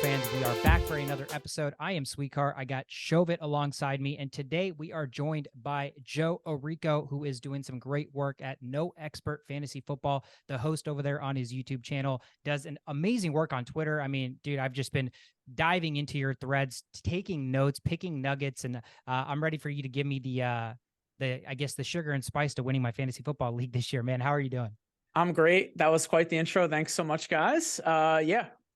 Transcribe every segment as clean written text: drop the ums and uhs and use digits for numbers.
fans. We are back for another episode. I am Sweetcar. I got Shovit alongside me, and today we are joined by Joe Orrico, who is doing some great work at No Expert Fantasy Football. The host over there on his YouTube channel does an amazing work on Twitter. I mean, dude, I've just been diving into your threads, taking notes, picking nuggets, and I'm ready for you to give me the sugar and spice to winning my fantasy football league this year, man. How are you doing? I'm great. That was quite the intro. Thanks so much, guys.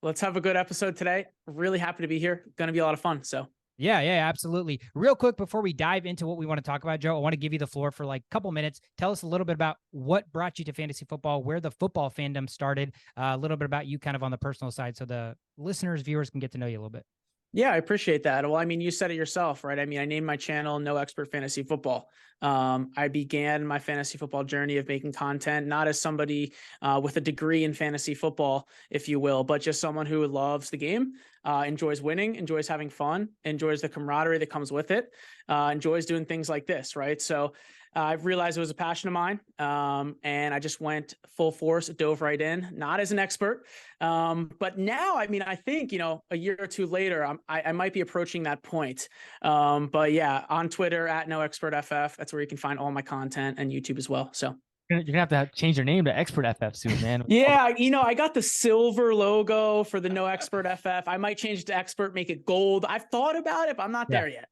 Let's have a good episode today. Really happy to be here. Going to be a lot of fun. So yeah, absolutely. Real quick, before we dive into what we want to talk about, Joe, I want to give you the floor for like a couple minutes. Tell us a little bit about what brought you to fantasy football, where the football fandom started, a little bit about you kind of on the personal side so the listeners, viewers can get to know you a little bit. yeah, I appreciate that. Well, I mean, you said it yourself, right? I mean, I named my channel No Expert Fantasy Football. I began my fantasy football journey of making content, not as somebody with a degree in fantasy football, if you will, but just someone who loves the game, enjoys winning, enjoys having fun, enjoys the camaraderie that comes with it, enjoys doing things like this, right? So I've realized it was a passion of mine, and I just went full force, dove right in, not as an expert. But now, I mean, I think, a year or two later, I might be approaching that point. But yeah, on Twitter at NoExpertFF, that's where you can find all my content, and YouTube as well. So you're gonna have to change your name to Expert FF soon, man. Yeah, I got the silver logo for the No Expert FF. I might change it to Expert, make it gold. I've thought about it, but I'm not there yet.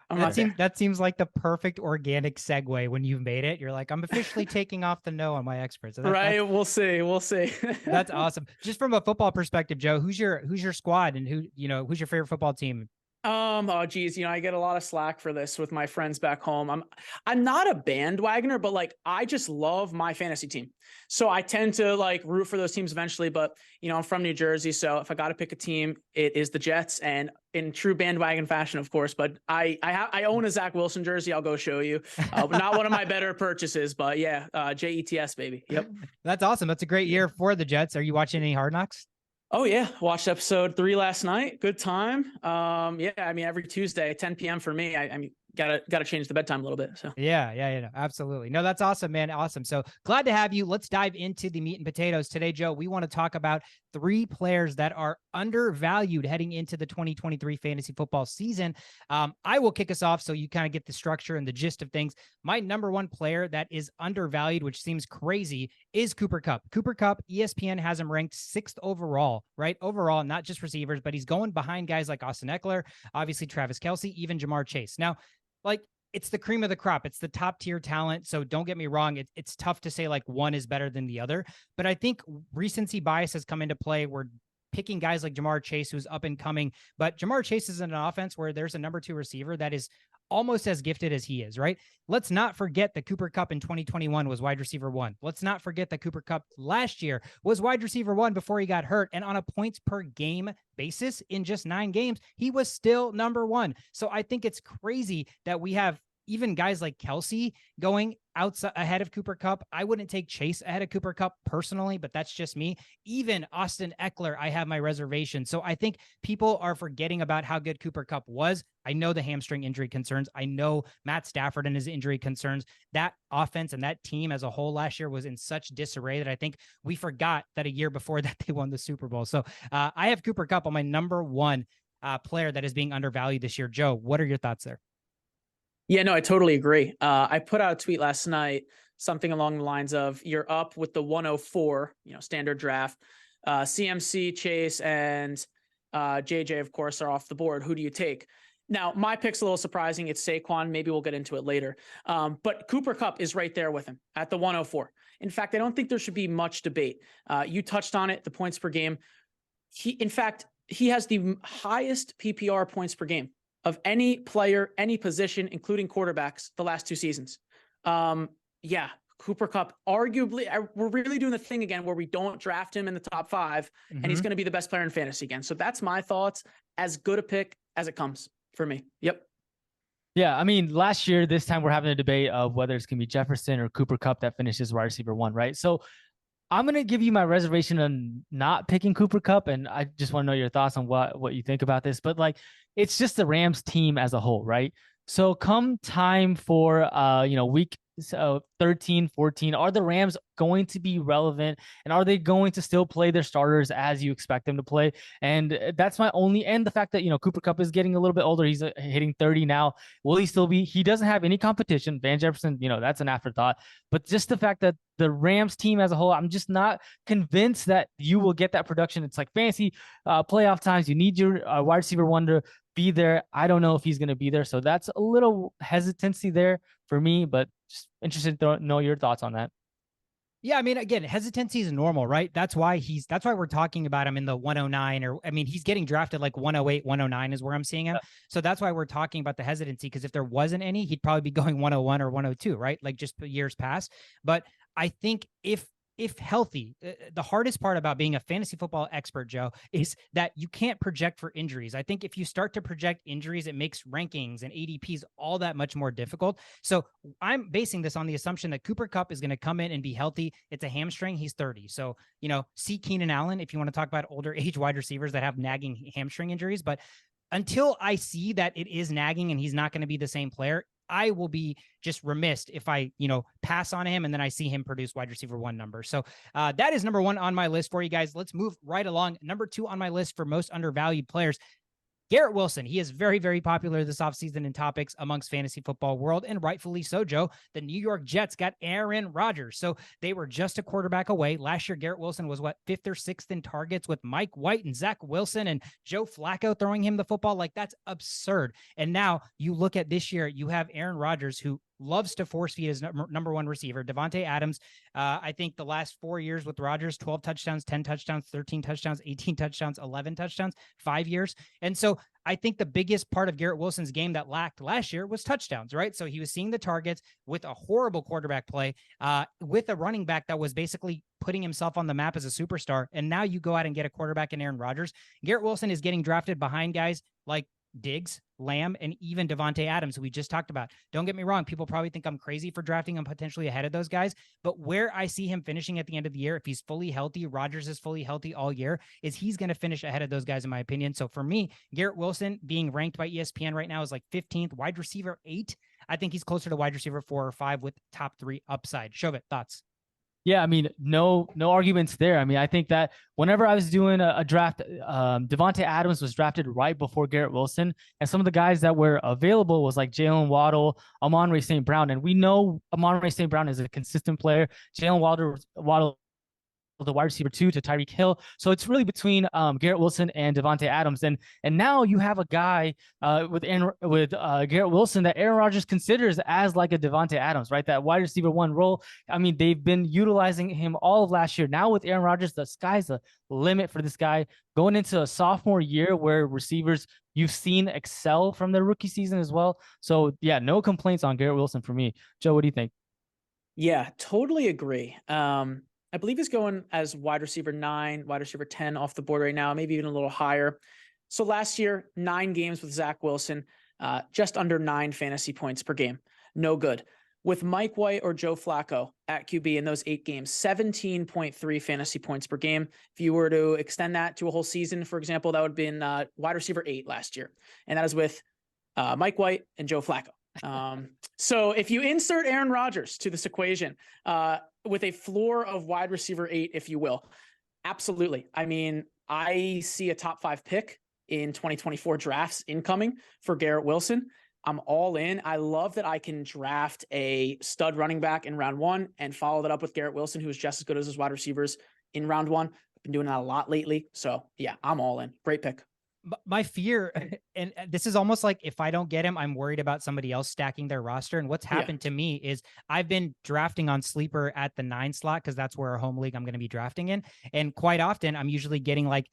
That seems like the perfect organic segue when you've made it. You're like, I'm officially taking off the no on my experts. So right. We'll see. That's awesome. Just from a football perspective, Joe, who's your squad and who's your favorite football team? Oh geez, I get a lot of slack for this with my friends back home. I'm not a bandwagoner, but like I just love my fantasy team. So I tend to like root for those teams eventually, but I'm from New Jersey, so if I got to pick a team, it is the Jets, and in true bandwagon fashion, of course. But I own a Zach Wilson jersey. I'll go show you. Not one of my better purchases, but yeah, Jets, baby. Yep. That's awesome. That's a great year for the Jets. Are you watching any Hard Knocks? Oh yeah, watched episode 3 last night. Good time. Yeah, I mean every Tuesday, 10 p.m. for me. I mean gotta change the bedtime a little bit. So yeah, absolutely. No, that's awesome, man. Awesome. So glad to have you. Let's dive into the meat and potatoes today, Joe. We want to talk about 3 players that are undervalued heading into the 2023 fantasy football season. I will kick us off so you kind of get the structure and the gist of things. My number 1 player that is undervalued, which seems crazy, is Cooper Kupp. Cooper Kupp, ESPN has him ranked 6th overall, right? Overall, not just receivers, but he's going behind guys like Austin Eckler, obviously Travis Kelce, even Jamar Chase. Now, like, it's the cream of the crop. It's the top tier talent. So don't get me wrong. It's tough to say like one is better than the other, but I think recency bias has come into play. We're picking guys like Jamar Chase, who's up and coming, but Jamar Chase is in an offense where there's a number 2 receiver that is almost as gifted as he is, right? Let's not forget that Cooper Kupp in 2021 was wide receiver 1. Let's not forget that Cooper Kupp last year was wide receiver 1 before he got hurt. And on a points per game basis in just 9 games, he was still number 1. So I think it's crazy that we have even guys like Kelce going outside ahead of Cooper Kupp. I wouldn't take Chase ahead of Cooper Kupp personally, but that's just me. Even Austin Eckler, I have my reservations. So I think people are forgetting about how good Cooper Kupp was. I know the hamstring injury concerns. I know Matt Stafford and his injury concerns. That offense and that team as a whole last year was in such disarray that I think we forgot that a year before that they won the Super Bowl. So I have Cooper Kupp on my number 1 player that is being undervalued this year. Joe, what are your thoughts there? Yeah, no, I totally agree. I put out a tweet last night, something along the lines of you're up with the 104, standard draft. CMC, Chase, and JJ, of course, are off the board. Who do you take? Now, my pick's a little surprising. It's Saquon. Maybe we'll get into it later. But Cooper Kupp is right there with him at the 104. In fact, I don't think there should be much debate. You touched on it, the points per game. He has the highest PPR points per game of any player, any position, including quarterbacks, the last 2 seasons. Yeah, Cooper Kupp, arguably, we're really doing the thing again where we don't draft him in the top 5, and he's going to be the best player in fantasy again. So that's my thoughts. As good a pick as it comes for me. Yep. Yeah, I mean, last year, this time we're having a debate of whether it's going to be Jefferson or Cooper Kupp that finishes wide receiver 1, right? So I'm going to give you my reservation on not picking Cooper Kupp, and I just want to know your thoughts on what you think about this. But like, it's just the Rams team as a whole, right? So come time for week 13, 14, are the Rams going to be relevant? And are they going to still play their starters as you expect them to play? And that's my only, and the fact that, Cooper Kupp is getting a little bit older. He's hitting 30 now. Will he still be? He doesn't have any competition. Van Jefferson, that's an afterthought. But just the fact that the Rams team as a whole, I'm just not convinced that you will get that production. It's like fancy playoff times. You need your wide receiver one to be there. I don't know if he's going to be there. So that's a little hesitancy there for me, but just interested to know your thoughts on that. Yeah, I mean, again, hesitancy is normal, right? That's why we're talking about him in the 109, or I mean, he's getting drafted like 108, 109 is where I'm seeing him. So that's why we're talking about the hesitancy, because if there wasn't any, he'd probably be going 101 or 102, right? Like just years past. But I think if healthy, the hardest part about being a fantasy football expert, Joe, is that you can't project for injuries. I think if you start to project injuries, it makes rankings and ADPs all that much more difficult. So I'm basing this on the assumption that Cooper Kupp is going to come in and be healthy. It's a hamstring. He's 30. So, see Keenan Allen, if you want to talk about older age wide receivers that have nagging hamstring injuries. But until I see that it is nagging and he's not going to be the same player, I will be just remiss if I, pass on him and then I see him produce wide receiver one number. So that is number one on my list for you guys. Let's move right along. Number two on my list for most undervalued players, Garrett Wilson. He is very, very popular this offseason in topics amongst fantasy football world, and rightfully so, Joe. The New York Jets got Aaron Rodgers, so they were just a quarterback away. Last year, Garrett Wilson was fifth or sixth in targets, with Mike White and Zach Wilson and Joe Flacco throwing him the football. Like, that's absurd. And now you look at this year, you have Aaron Rodgers, who loves to force feed his number one receiver, Devontae Adams. I think the last 4 years with Rodgers, 12 touchdowns, 10 touchdowns, 13 touchdowns, 18 touchdowns, 11 touchdowns, 5 years. And so I think the biggest part of Garrett Wilson's game that lacked last year was touchdowns, right? So he was seeing the targets with a horrible quarterback play, with a running back that was basically putting himself on the map as a superstar. And now you go out and get a quarterback in Aaron Rodgers. Garrett Wilson is getting drafted behind guys like Diggs, Lamb, and even Devontae Adams, who we just talked about. Don't get me wrong. People probably think I'm crazy for drafting him potentially ahead of those guys. But where I see him finishing at the end of the year, if he's fully healthy, Rodgers is fully healthy all year, is he's going to finish ahead of those guys, in my opinion. So for me, Garrett Wilson being ranked by ESPN right now is like 15th, wide receiver 8. I think he's closer to wide receiver 4 or 5 with top 3 upside. Shovit, thoughts? Yeah, I mean, no arguments there. I mean, I think that whenever I was doing a draft, Devontae Adams was drafted right before Garrett Wilson, and some of the guys that were available was like Jalen Waddle, Amon-Ra St. Brown, and we know Amon-Ra St. Brown is a consistent player. Jalen Waddle the wide receiver 2 to Tyreek Hill. So it's really between Garrett Wilson and Devontae Adams. And now you have a guy with Garrett Wilson that Aaron Rodgers considers as like a Devontae Adams, right? That wide receiver 1 role. I mean, they've been utilizing him all of last year. Now with Aaron Rodgers, the sky's the limit for this guy going into a sophomore year where receivers you've seen excel from their rookie season as well. So yeah, no complaints on Garrett Wilson for me. Joe, what do you think? Yeah, totally agree. I believe he's going as wide receiver 9, wide receiver 10 off the board right now, maybe even a little higher. So last year, 9 games with Zach Wilson, just under 9 fantasy points per game. No good. With Mike White or Joe Flacco at QB in those 8 games, 17.3 fantasy points per game. If you were to extend that to a whole season, for example, that would have been wide receiver 8 last year. And that is with Mike White and Joe Flacco. So if you insert Aaron Rodgers to this equation, with a floor of wide receiver 8, if you will, absolutely. I mean, I see a top 5 pick in 2024 drafts incoming for Garrett Wilson. I'm all in. I love that I can draft a stud running back in round 1 and follow that up with Garrett Wilson, who is just as good as his wide receivers in round 1. I've been doing that a lot lately. So yeah, I'm all in. Great pick. My fear, and this is almost like if I don't get him, I'm worried about somebody else stacking their roster. And what's happened to me is I've been drafting on sleeper at the 9 slot, because that's where our home league I'm going to be drafting in. And quite often I'm usually getting like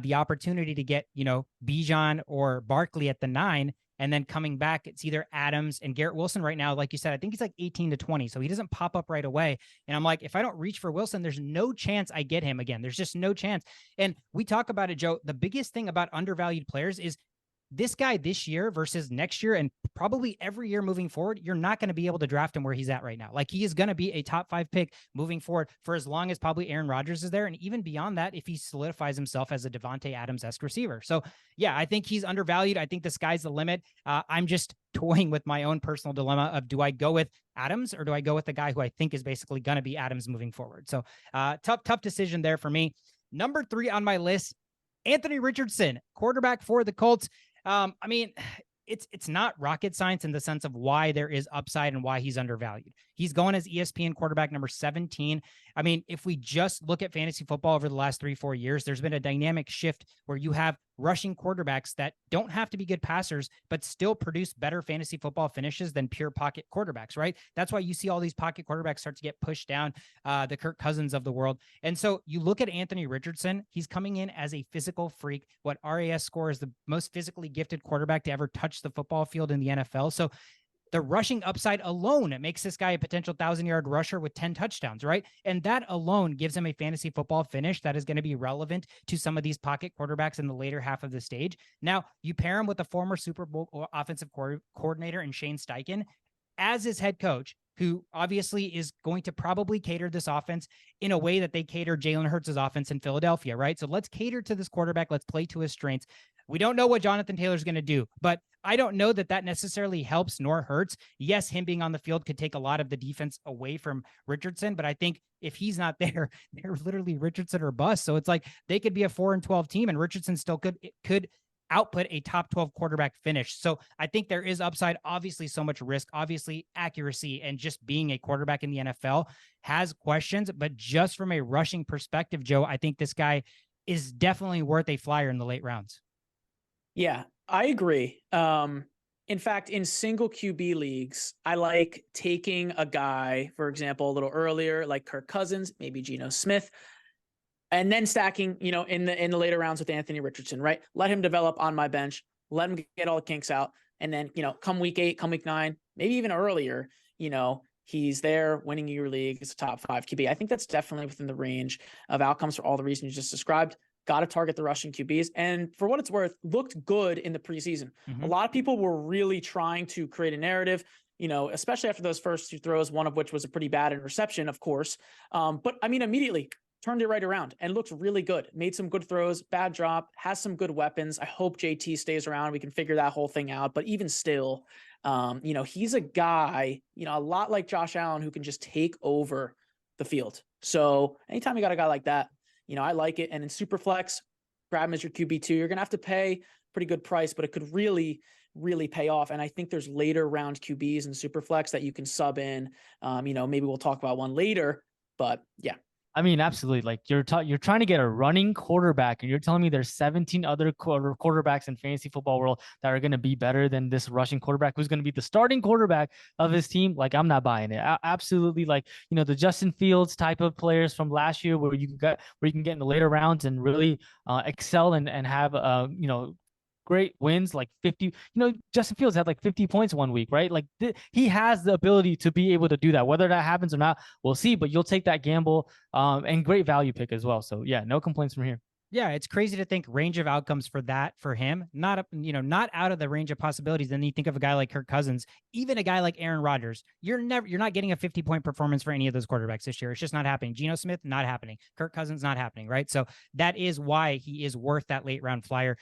the opportunity to get, Bijan or Barkley at the 9. And then coming back, it's either Adams and Garrett Wilson right now. Like you said, I think he's like 18 to 20. So he doesn't pop up right away. And I'm like, if I don't reach for Wilson, there's no chance I get him again. There's just no chance. And we talk about it, Joe. The biggest thing about undervalued players is this guy this year versus next year and probably every year moving forward, you're not going to be able to draft him where he's at right now. Like, he is going to be a top 5 pick moving forward for as long as probably Aaron Rodgers is there. And even beyond that, if he solidifies himself as a Devontae Adams-esque receiver. So yeah, I think he's undervalued. I think the sky's the limit. I'm just toying with my own personal dilemma of, do I go with Adams or do I go with the guy who I think is basically going to be Adams moving forward? So tough decision there for me. Number 3 on my list, Anthony Richardson, quarterback for the Colts. I mean, it's not rocket science in the sense of why there is upside and why he's undervalued. He's going as ESPN quarterback number 17. I mean, if we just look at fantasy football over the last 3-4 years, there's been a dynamic shift where you have rushing quarterbacks that don't have to be good passers, but still produce better fantasy football finishes than pure pocket quarterbacks, right? That's why you see all these pocket quarterbacks start to get pushed down, the Kirk Cousins of the world. And so you look at Anthony Richardson, he's coming in as a physical freak. What RAS score is the most physically gifted quarterback to ever touch the football field in the NFL. So the rushing upside alone makes this guy a potential 1,000-yard rusher with 10 touchdowns, right? And that alone gives him a fantasy football finish that is going to be relevant to some of these pocket quarterbacks in the later half of the stage. Now, you pair him with a former Super Bowl offensive coordinator in Shane Steichen as his head coach, who obviously is going to probably cater this offense in a way that they cater Jalen Hurts' offense in Philadelphia, right? So let's cater to this quarterback. Let's play to his strengths. We don't know what Jonathan Taylor's going to do, but I don't know that necessarily helps nor hurts. Yes, him being on the field could take a lot of the defense away from Richardson, but I think if he's not there, they're literally Richardson or bust. So it's like they could be a 4-12 team and Richardson still could output a top 12 quarterback finish. So I think there is upside, obviously so much risk, obviously accuracy, and just being a quarterback in the NFL has questions, but just from a rushing perspective, Joe, I think this guy is definitely worth a flyer in the late rounds. Yeah, I agree. In fact, in single QB leagues, I like taking a guy, for example, a little earlier, like Kirk Cousins, maybe Geno Smith, and then stacking, in the later rounds with Anthony Richardson, right? Let him develop on my bench, let him get all the kinks out. And then, come week 8, come week 9, maybe even earlier, he's there winning your league as a top 5 QB. I think that's definitely within the range of outcomes for all the reasons you just described. Got to target the rushing QBs. And for what it's worth, looked good in the preseason. Mm-hmm. A lot of people were really trying to create a narrative, especially after those first 2 throws, one of which was a pretty bad interception, of course. But I mean, immediately turned it right around and looks really good. Made some good throws, bad drop, has some good weapons. I hope JT stays around. We can figure that whole thing out. But even still, he's a guy, a lot like Josh Allen, who can just take over the field. So anytime you got a guy like that, I like it. And in Superflex, grab him as your QB2. You're going to have to pay a pretty good price, but it could really, really pay off. And I think there's later round QBs in Superflex that you can sub in. Maybe we'll talk about one later, but yeah. I mean, absolutely. Like you're trying to get a running quarterback, and you're telling me there's 17 other quarterbacks in fantasy football world that are going to be better than this rushing quarterback, who's going to be the starting quarterback of his team. Like, I'm not buying it. Absolutely. Like, the Justin Fields type of players from last year, where you can get in the later rounds and really excel and have great wins, like 50. Justin Fields had like 50 points one week, right? Like he has the ability to be able to do that. Whether that happens or not, we'll see. But you'll take that gamble, and great value pick as well. So yeah, no complaints from here. Yeah, it's crazy to think range of outcomes for him, not out of the range of possibilities. Then you think of a guy like Kirk Cousins, even a guy like Aaron Rodgers. You're not getting a 50-point performance for any of those quarterbacks this year. It's just not happening. Geno Smith, not happening. Kirk Cousins, not happening, right? So that is why he is worth that late round flyer.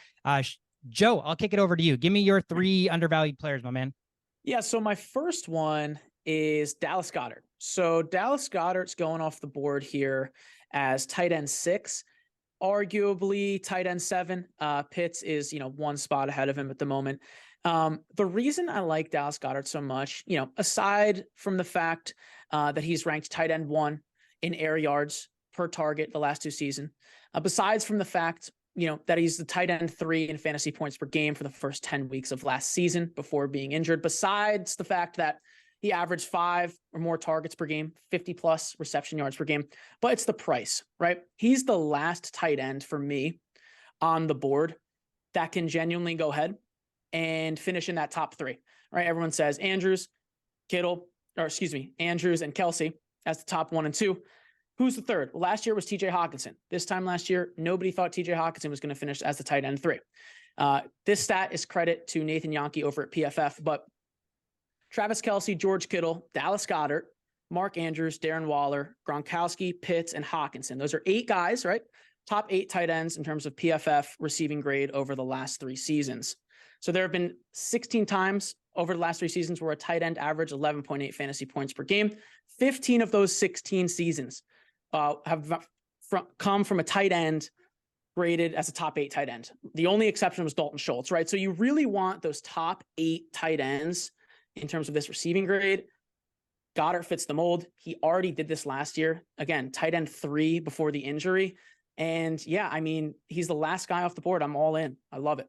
Joe, I'll kick it over to you. Give me your 3 undervalued players, my man. Yeah, so my first one is Dallas Goedert. So Dallas Goedert's going off the board here as tight end 6, arguably tight end 7. Pitts is, 1 spot ahead of him at the moment. The reason I like Dallas Goedert so much, aside from the fact that he's ranked tight end 1 in air yards per target the last 2 seasons, besides from the fact that he's the tight end 3 in fantasy points per game for the first 10 weeks of last season before being injured, besides the fact that he averaged 5 or more targets per game, 50 plus reception yards per game, but it's the price, right? He's the last tight end for me on the board that can genuinely go ahead and finish in that top 3, right? Everyone says Andrews and Kelsey as the top 1 and 2. Who's the third? Last year was TJ Hawkinson. This time last year, nobody thought TJ Hawkinson was going to finish as the tight end 3. This stat is credit to Nathan Yonke over at PFF, but Travis Kelce, George Kittle, Dallas Goedert, Mark Andrews, Darren Waller, Gronkowski, Pitts, and Hawkinson. Those are 8 guys, right? Top 8 tight ends in terms of PFF receiving grade over the last 3 seasons. So there have been 16 times over the last 3 seasons where a tight end averaged 11.8 fantasy points per game. 15 of those 16 seasons have come from a tight end graded as a top 8 tight end. The only exception was Dalton Schultz, right? So you really want those top 8 tight ends in terms of this receiving grade. Goddard fits the mold. He already did this last year. Again, tight end 3 before the injury. And yeah, I mean, he's the last guy off the board. I'm all in. I love it.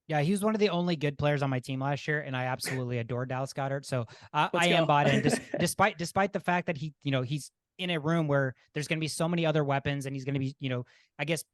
Yeah, he was one of the only good players on my team last year, and I absolutely adore Dallas Goedert. So I am bought in, despite the fact that he's in a room where there's going to be so many other weapons, and he's going to be, I guess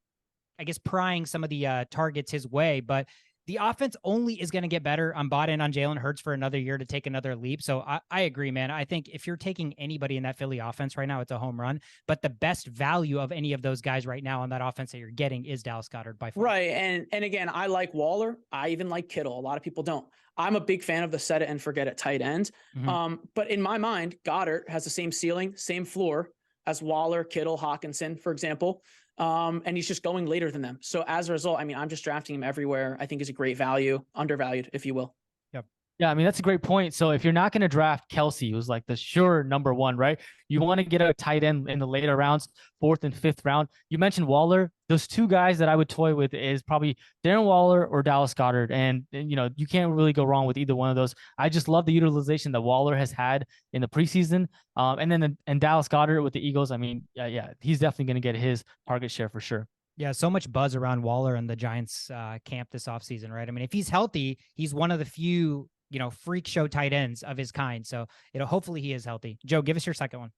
prying some of the targets his way. But the offense only is going to get better. I'm bought in on Jalen Hurts for another year to take another leap. So I agree, man. I think if you're taking anybody in that Philly offense right now, it's a home run. But the best value of any of those guys right now on that offense that you're getting is Dallas Goedert by far. Right. And again, I like Waller. I even like Kittle. A lot of people don't. I'm a big fan of the set it and forget it tight end. Mm-hmm. But in my mind, Goddard has the same ceiling, same floor as Waller, Kittle, Hawkinson, for example. And he's just going later than them. So as a result, I mean, I'm just drafting him everywhere. I think he's a great value, undervalued, if you will. Yep. Yeah, I mean, that's a great point. So if you're not going to draft Kelce, who's like the sure number 1, right? You want to get a tight end in the later rounds, 4th and 5th round. You mentioned Waller. Those 2 guys that I would toy with is probably Darren Waller or Dallas Goedert. And you can't really go wrong with either one of those. I just love the utilization that Waller has had in the preseason. And then Dallas Goedert with the Eagles. I mean, yeah, he's definitely going to get his target share for sure. Yeah, so much buzz around Waller and the Giants camp this offseason, right? I mean, if he's healthy, he's one of the few freak show tight ends of his kind. So hopefully he is healthy. Joe, give us your second one.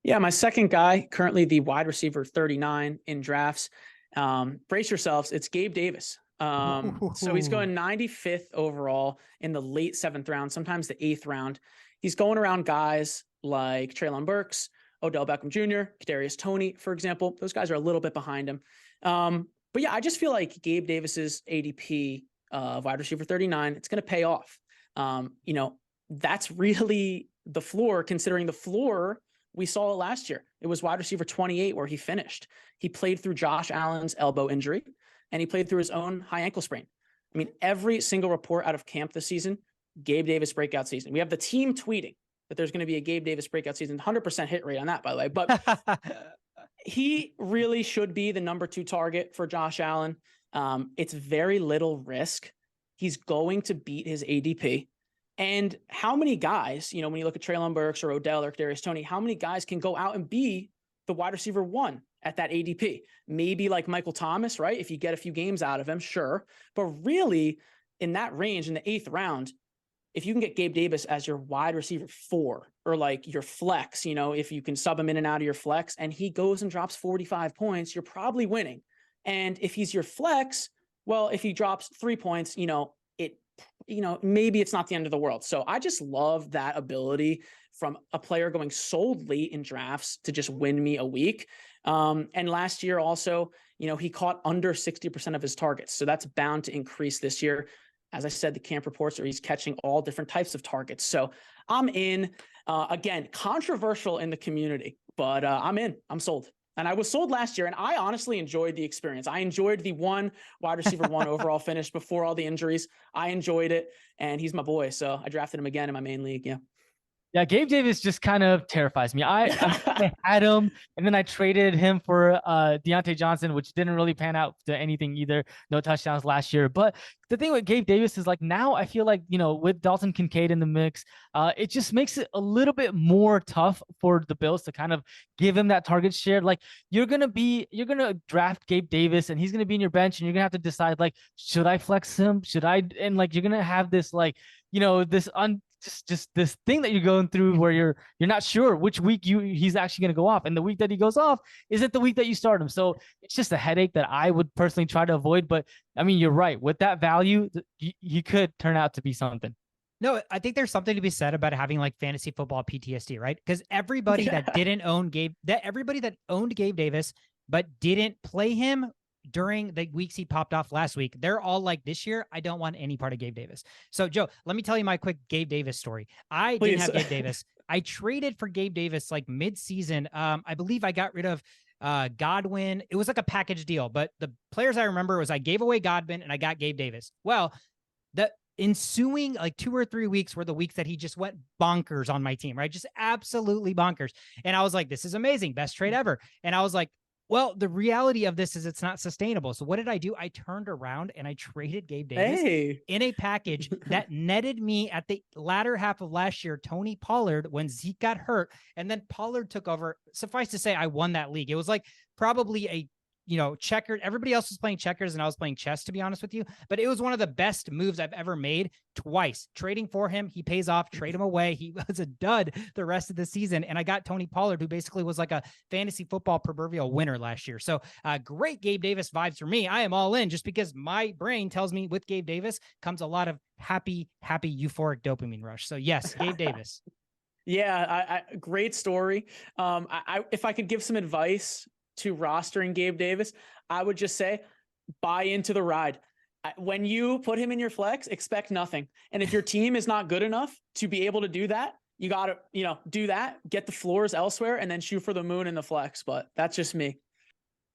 Yeah, my second guy, currently the wide receiver 39 in drafts. Brace yourselves. It's Gabe Davis. So he's going 95th overall in the late 7th round, sometimes the 8th round. He's going around guys like Treylon Burks, Odell Beckham Jr., Kadarius Toney, for example. Those guys are a little bit behind him. But yeah, I just feel like Gabe Davis's ADP of wide receiver 39, it's going to pay off. That's really the floor, considering the floor we saw it last year. It was wide receiver 28 where he finished. He played through Josh Allen's elbow injury, and he played through his own high ankle sprain. I mean, every single report out of camp this season, Gabe Davis breakout season. We have the team tweeting that there's going to be a Gabe Davis breakout season. 100% hit rate on that, by the way. But he really should be the number 2 target for Josh Allen. It's very little risk. He's going to beat his ADP. And how many guys, when you look at Treylon Burks or Odell or Kadarius Toney, how many guys can go out and be the wide receiver 1 at that ADP? Maybe like Michael Thomas, right? If you get a few games out of him, sure. But really, in that range, in the 8th round, if you can get Gabe Davis as your wide receiver 4 or like your flex, if you can sub him in and out of your flex and he goes and drops 45 points, you're probably winning. And if he's your flex, well, if he drops 3 points, maybe it's not the end of the world. So I just love that ability from a player going sold late in drafts to just win me a week. And last year also, he caught under 60% of his targets. So that's bound to increase this year. As I said, the camp reports are he's catching all different types of targets. So I'm in, again, controversial in the community, but I'm in, I'm sold. And I was sold last year, and I honestly enjoyed the experience. I enjoyed the 1 wide receiver 1 overall finish before all the injuries. I enjoyed it, and he's my boy. So I drafted him again in my main league. Yeah. Yeah, Gabe Davis just kind of terrifies me. I had him, and then I traded him for Deontay Johnson, which didn't really pan out to anything either. No touchdowns last year. But the thing with Gabe Davis is like now I feel like, with Dalton Kincaid in the mix, it just makes it a little bit more tough for the Bills to kind of give him that target share. Like you're going to draft Gabe Davis and he's going to be in your bench and you're going to have to decide like, should I flex him? Should I? And like, you're going to have this like, this just this thing that you're going through where you're not sure which week he's actually going to go off, and the week that he goes off isn't the week that you start him. So it's just a headache that I would personally try to avoid. But I mean, you're right, with that value, he could turn out to be something. No, I think there's something to be said about having like fantasy football PTSD, right? Because everybody that owned Gabe Davis but didn't play him during the weeks he popped off last week, they're all like, this year, I don't want any part of Gabe Davis. So, Joe, let me tell you my quick Gabe Davis story. I didn't have Gabe Davis. I traded for Gabe Davis like mid-season. I believe I got rid of Godwin. It was like a package deal, but the players I remember was I gave away Godwin and I got Gabe Davis. Well, the ensuing like 2 or 3 weeks were the weeks that he just went bonkers on my team, right? Just absolutely bonkers. And I was like, this is amazing. Best trade ever. And I was like, well, the reality of this is it's not sustainable. So what did I do? I turned around and I traded Gabe Davis in a package that netted me at the latter half of last year, Tony Pollard, when Zeke got hurt. And then Pollard took over. Suffice to say, I won that league. It was like probably a checkered. Everybody else was playing checkers and I was playing chess, to be honest with you. But it was one of the best moves I've ever made. Twice trading for him, he pays off. Trade him away, he was a dud the rest of the season. And I got Tony Pollard, who basically was like a fantasy football proverbial winner last year. So great Gabe Davis vibes for me. I am all in, just because my brain tells me with Gabe Davis comes a lot of happy, euphoric dopamine rush. So yes, Gabe Davis. Yeah, great story. If I could give some advice to rostering Gabe Davis, I would just say, buy into the ride. When you put him in your flex, expect nothing. And if your team is not good enough to be able to do that, you got to, do that, get the floors elsewhere, and then shoot for the moon in the flex. But that's just me.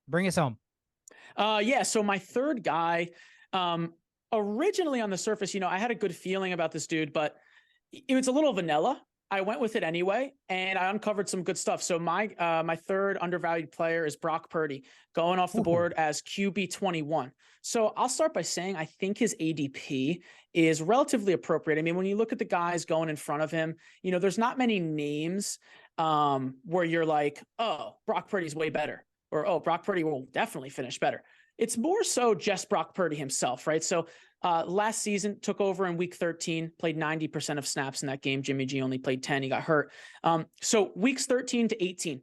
Bring us home. Yeah. So my third guy, originally on the surface, I had a good feeling about this dude, but it was a little vanilla. I went with it anyway, and I uncovered some good stuff. So my third undervalued player is Brock Purdy, going off the board as QB 21. So I'll start by saying I think his ADP is relatively appropriate. I mean, when you look at the guys going in front of him, there's not many names where you're like, oh, Brock Purdy's way better, or oh, Brock Purdy will definitely finish better. It's more so just Brock Purdy himself, right? So last season, took over in week 13, played 90% of snaps in that game. Jimmy G only played 10. He got hurt. So weeks 13 to 18,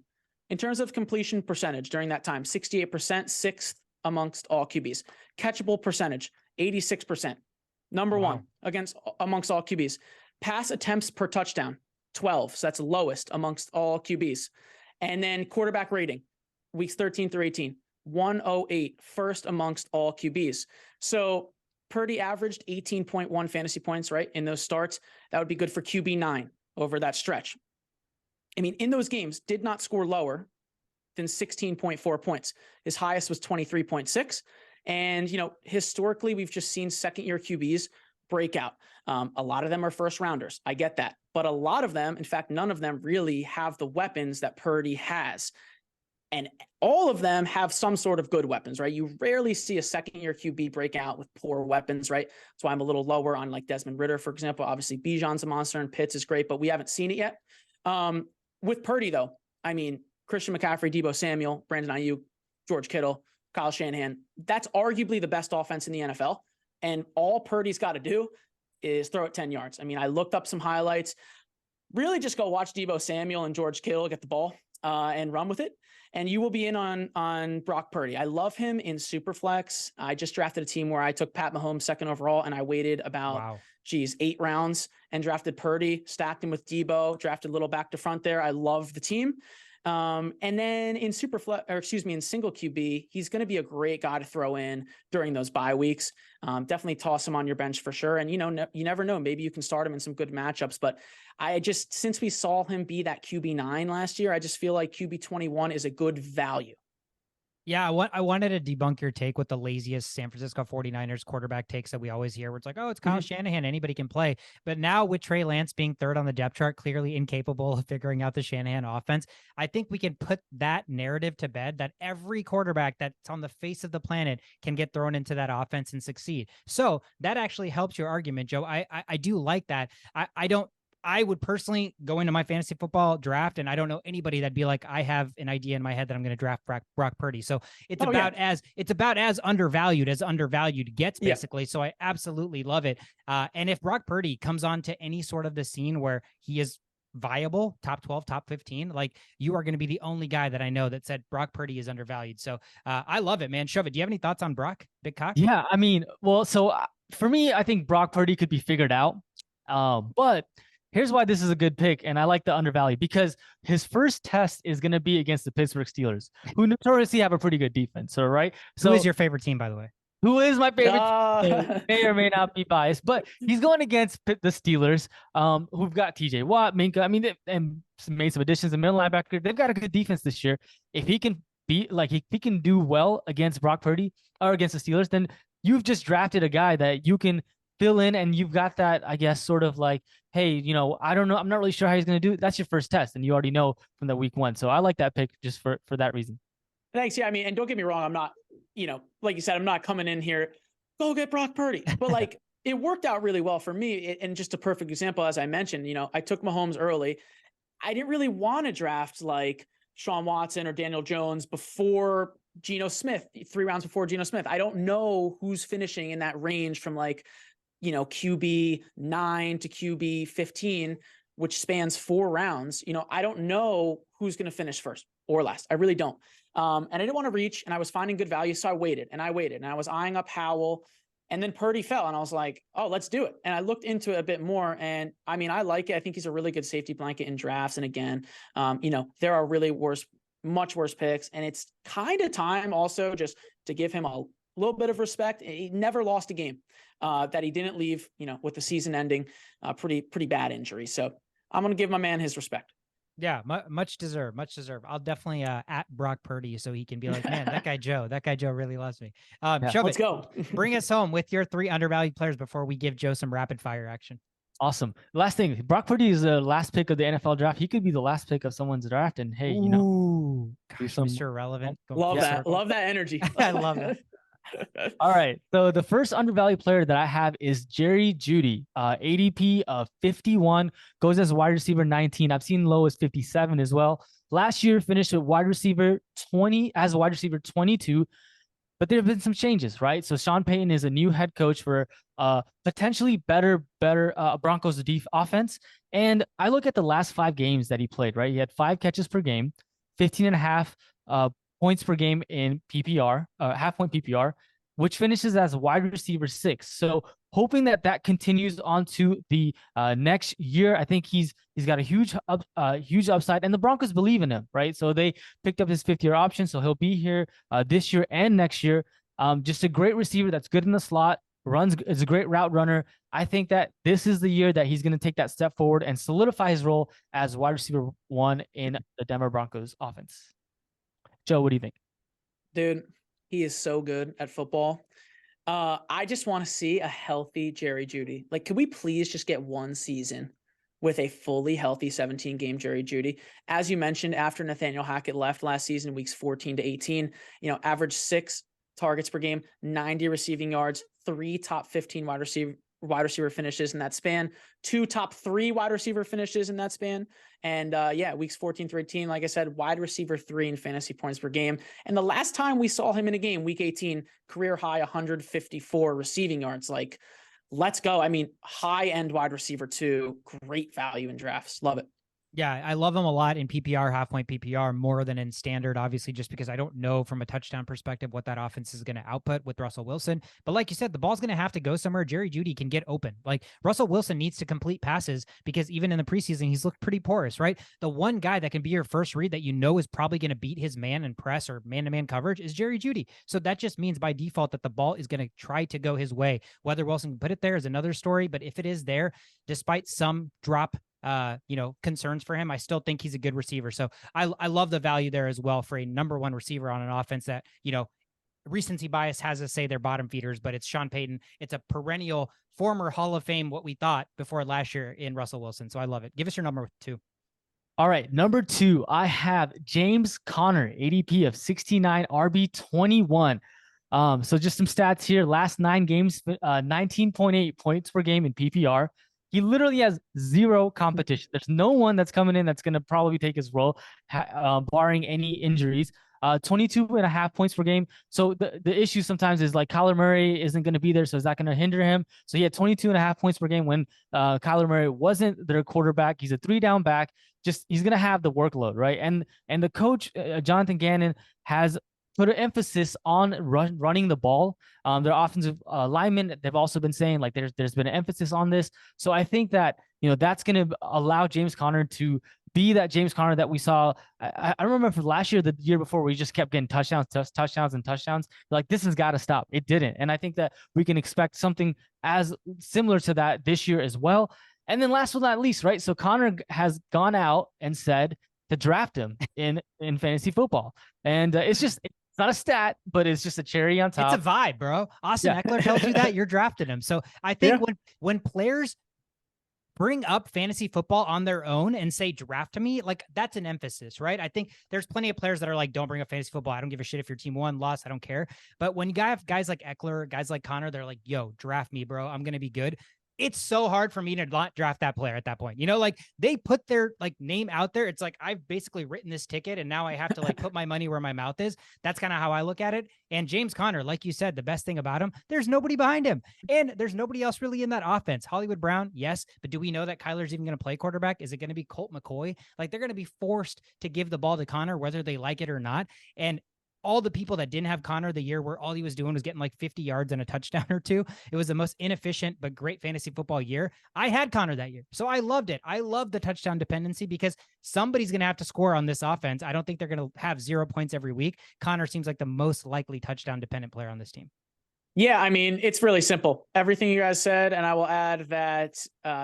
in terms of completion percentage during that time, 68%, sixth amongst all QBs. Catchable percentage, 86%. Number one amongst all QBs. Pass attempts per touchdown, 12. So that's lowest amongst all QBs. And then quarterback rating, weeks 13 through 18, 108, first amongst all QBs. So Purdy averaged 18.1 fantasy points, right, in those starts. That would be good for QB9 over that stretch. I mean, in those games, did not score lower than 16.4 points. His highest was 23.6. And, historically, we've just seen second-year QBs break out. A lot of them are first rounders. I get that. But a lot of them, in fact, none of them really have the weapons that Purdy has. And all of them have some sort of good weapons, right? You rarely see a second-year QB break out with poor weapons, right? That's why I'm a little lower on like Desmond Ridder, for example. Obviously, Bijan's a monster and Pitts is great, but we haven't seen it yet. With Purdy, though, I mean, Christian McCaffrey, Deebo Samuel, Brandon Ayuk, George Kittle, Kyle Shanahan, that's arguably the best offense in the NFL. And all Purdy's got to do is throw it 10 yards. I mean, I looked up some highlights. Really just go watch Deebo Samuel and George Kittle get the ball and run with it. And you will be in on Brock Purdy. I love him in Superflex. I just drafted a team where I took Pat Mahomes second overall, and I waited about 8 rounds and drafted Purdy, stacked him with Deebo, drafted a little back to front there. I love the team. And then in in single QB, he's going to be a great guy to throw in during those bye weeks. Definitely toss him on your bench for sure. And, you never know, maybe you can start him in some good matchups, but since we saw him be that QB9 last year, I just feel like QB 21 is a good value. Yeah, I wanted to debunk your take with the laziest San Francisco 49ers quarterback takes that we always hear, where it's like, oh, it's Kyle Shanahan, anybody can play. But now with Trey Lance being third on the depth chart, clearly incapable of figuring out the Shanahan offense, I think we can put that narrative to bed that every quarterback that's on the face of the planet can get thrown into that offense and succeed. So that actually helps your argument, Joe. I do like that. I would personally go into my fantasy football draft, and I don't know anybody that'd be like, I have an idea in my head that I'm going to draft Brock Purdy. So it's about as undervalued gets, basically. So I absolutely love it. And if Brock Purdy comes on to any sort of the scene where he is viable, top 12, top 15, like, you are going to be the only guy that I know that said Brock Purdy is undervalued. So I love it, man. Shove it. Do you have any thoughts on Brock, Big Cock? Yeah, I mean, well, so for me, I think Brock Purdy could be figured out. But Here's why this is a good pick, and I like the undervalue, because his first test is going to be against the Pittsburgh Steelers, who notoriously have a pretty good defense. So, right? So, Who is your favorite team, by the way? who is my favorite team? Uh, May or may not be biased, but he's going against the Steelers, who've got TJ Watt, Minka. I mean, and made some additions in middle linebacker. They've got a good defense this year. If he can if he can do well against Brock Purdy or against the Steelers, then you've just drafted a guy that you can fill in, and you've got that, I guess, sort of like, hey, I don't know, I'm not really sure how he's going to do it. That's your first test, and you already know from the week one. So I like that pick just for that reason. Thanks. Yeah, I mean, and don't get me wrong, I'm not, like you said, I'm not coming in here, go get Brock Purdy. But like, it worked out really well for me. And just a perfect example, as I mentioned, I took Mahomes early. I didn't really want to draft like Sean Watson or Daniel Jones before Geno Smith, 3 rounds before Geno Smith. I don't know who's finishing in that range from like, QB 9 to QB 15, which spans 4 rounds. I don't know who's going to finish first or last. I really don't. And I didn't want to reach, and I was finding good value. So I waited and I was eyeing up Howell, and then Purdy fell, and I was like, oh, let's do it. And I looked into it a bit more, and I mean, I like it. I think he's a really good safety blanket in drafts. And again, there are really much worse picks, and it's kind of time also just to give him a little bit of respect. He never lost a game that he didn't leave, with the season ending, pretty bad injury. So I'm going to give my man his respect. Yeah, much deserved. I'll definitely at Brock Purdy so he can be like, man, that guy Joe really loves me. Let's go. Bring us home with your 3 undervalued players before we give Joe some rapid fire action. Awesome. Last thing, Brock Purdy is the last pick of the NFL draft. He could be the last pick of someone's draft, and hey, gosh, Mr. Irrelevant. Love that. Love that energy. I love that. All right. So the first undervalued player that I have is Jerry Jeudy, ADP of 51, goes as wide receiver 19. I've seen low as 57 as well. Last year finished with wide receiver 20 as a wide receiver 22, but there have been some changes, right? So Sean Payton is a new head coach for potentially better Broncos offense. And I look at the last 5 games that he played, right? He had 5 catches per game, 15.5 points per game in PPR, half-point PPR, which finishes as wide receiver 6. So hoping that continues on to the next year. I think he's got a huge upside, and the Broncos believe in him, right? So they picked up his 5th-year option, so he'll be here this year and next year. Just a great receiver that's good in the slot, is a great route runner. I think that this is the year that he's going to take that step forward and solidify his role as wide receiver 1 in the Denver Broncos offense. Joe, what do you think? Dude, he is so good at football. I just want to see a healthy Jerry Jeudy. Like, could we please just get 1 season with a fully healthy 17-game Jerry Jeudy? As you mentioned, after Nathaniel Hackett left last season, weeks 14 to 18, averaged 6 targets per game, 90 receiving yards, 3 top 15 wide receiver finishes in that span, 2 top 3 wide receiver finishes in that span. And weeks 14 through 18, like I said, wide receiver 3 in fantasy points per game. And the last time we saw him in a game, week 18, career high 154 receiving yards. Like, let's go. I mean, high end wide receiver 2, great value in drafts. Love it. Yeah, I love him a lot in PPR, half-point PPR, more than in standard, obviously, just because I don't know from a touchdown perspective what that offense is going to output with Russell Wilson. But like you said, the ball's going to have to go somewhere. Jerry Jeudy can get open. Like, Russell Wilson needs to complete passes because even in the preseason, he's looked pretty porous, right? The one guy that can be your first read that is probably going to beat his man in press or man-to-man coverage is Jerry Jeudy. So that just means by default that the ball is going to try to go his way. Whether Wilson can put it there is another story, but if it is there, despite some drop concerns for him, I still think he's a good receiver. So I love the value there as well for a number 1 receiver on an offense that, recency bias has us say they're bottom feeders, but it's Sean Payton. It's a perennial former Hall of Fame, what we thought before last year in Russell Wilson. So I love it. Give us your number 2. All right. Number 2, I have James Conner, ADP of 69, RB 21. So just some stats here. Last 9 games, 19.8 points per game in PPR. He literally has 0 competition. There's no one that's coming in that's going to probably take his role, barring any injuries. 22.5 points per game. So the issue sometimes is like Kyler Murray isn't going to be there, so is that going to hinder him? So he had 22.5 points per game when Kyler Murray wasn't their quarterback. He's a 3-down back. Just he's going to have the workload, right? And the coach, Jonathan Gannon, has put an emphasis on running the ball. Their offensive linemen, they've also been saying like there's been an emphasis on this. So I think that, that's going to allow James Conner to be that James Conner that we saw. I remember for last year, the year before, we just kept getting touchdowns, touchdowns, and touchdowns. Like, this has got to stop. It didn't. And I think that we can expect something as similar to that this year as well. And then last but not least, right? So Connor has gone out and said to draft him in fantasy football. And it's not a stat, but it's just a cherry on top. It's a vibe, bro. Austin Eckler tells you that, you're drafting him. So I think when players bring up fantasy football on their own and say, draft me, like, that's an emphasis, right? I think there's plenty of players that are like, don't bring up fantasy football. I don't give a shit if your team won, lost. I don't care. But when you have guys like Eckler, guys like Connor, they're like, yo, draft me, bro. I'm going to be good. It's so hard for me to not draft that player at that point. Like, they put their like name out there. It's like, I've basically written this ticket and now I have to like put my money where my mouth is. That's kind of how I look at it. And James Conner, like you said, the best thing about him, there's nobody behind him and there's nobody else really in that offense. Hollywood Brown, yes. But do we know that Kyler's even going to play quarterback? Is it going to be Colt McCoy? Like, they're going to be forced to give the ball to Conner, whether they like it or not. And all the people that didn't have Connor the year where all he was doing was getting like 50 yards and a touchdown or two. It was the most inefficient but great fantasy football year. I had Connor that year, so I loved it. I love the touchdown dependency because somebody's going to have to score on this offense. I don't think they're going to have 0 points every week. Connor seems like the most likely touchdown dependent player on this team. Yeah, I mean, it's really simple. Everything you guys said, and I will add that